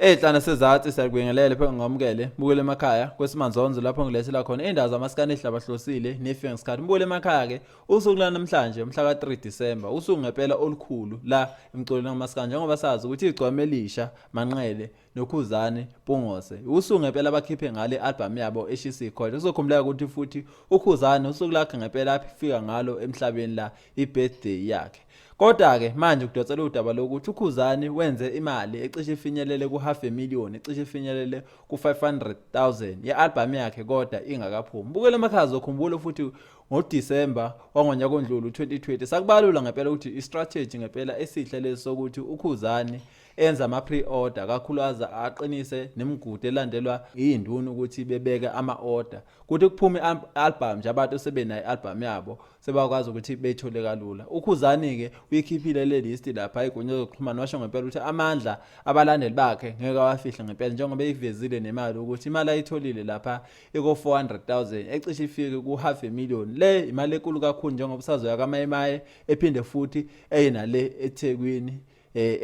Ehlana sezathi siyakubingelele phela ngamukele bukele emakhaya kwesimanzonzo lapho ngilethela khona indawo zamaskani ehlabahlosile nefika ngesikhathi bukele emakhaya ke usuku la namhlanje umhla ka3 December usuku ngempela olukhulu la emculweni ngamaskani njengoba sazi ukuthi igcwame elisha Manqele noKhuzani Pungose usuku ngempela abakhiphe ngale album yabo eshisi khona uzokhumbula ukuthi futhi uKhuzani usuku lakhe ngempela afika ngalo emhlabeni la ibirthday yakhe. Kodwa ke manje kudotsela udaba lokuthi uKhuzani wenze imali ecishe ifinyelele ku500,000 ecishe ifinyelele ku500,000 yealbum yakhe kodwa ingakaphumi. Bukele emakhaya zokhumbula futhi ngoDisemba wangonyaka ondlulu 2020 sakubalula ngempela ukuthi istrategy ngempela esihle lesokuthi uKhuzani enza ama pre-order kakhulukazi aqinise nemigudu elandelwa induna ukuthi bebeke ama-order kuthi kuphume album nje abantu sebenayo album yabo sebakwazi ukuthi beyithole kalula. uKhuzani ke uyikhiphile le list lapha igunya zokuxhumana washo ngempela ukuthi amandla abalandeli bakhe ngeke awafihle ngempela njengoba eyivezile nemali ukuthi imali ayitholile lapha eko400,000 ecishe ifike ku500,000 le imali enkulu kakhulu njengoba sazoya kaMayimaye ephinde futhi eyinale eThekwini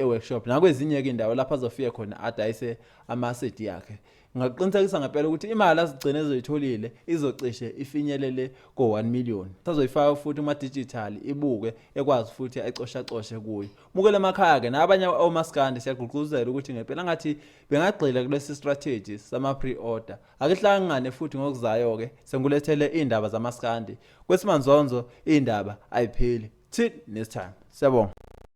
workshop nakwezinye ke indawo lapha azofika khona adayise ama-CD yakhe. Ngaqinisekisa ngempela ukuthi imali azigcine ezoyitholile izocishe ifinyelele ko1 million. Sazoyifaka futhi uma digital ibuke ekwazi futhi ayicosha kuyo. Mukele emakhaya ke nabanye omaskandi siyagqugquzela ukuthi ngempela ngathi bengagxila kulesi strategy sama pre-order. Akihlangane futhi ngokuzayo ke sengulethele indaba zamaskandi. Kwesimanzonzo indaba ayipheli. Till next time. Siyabonga.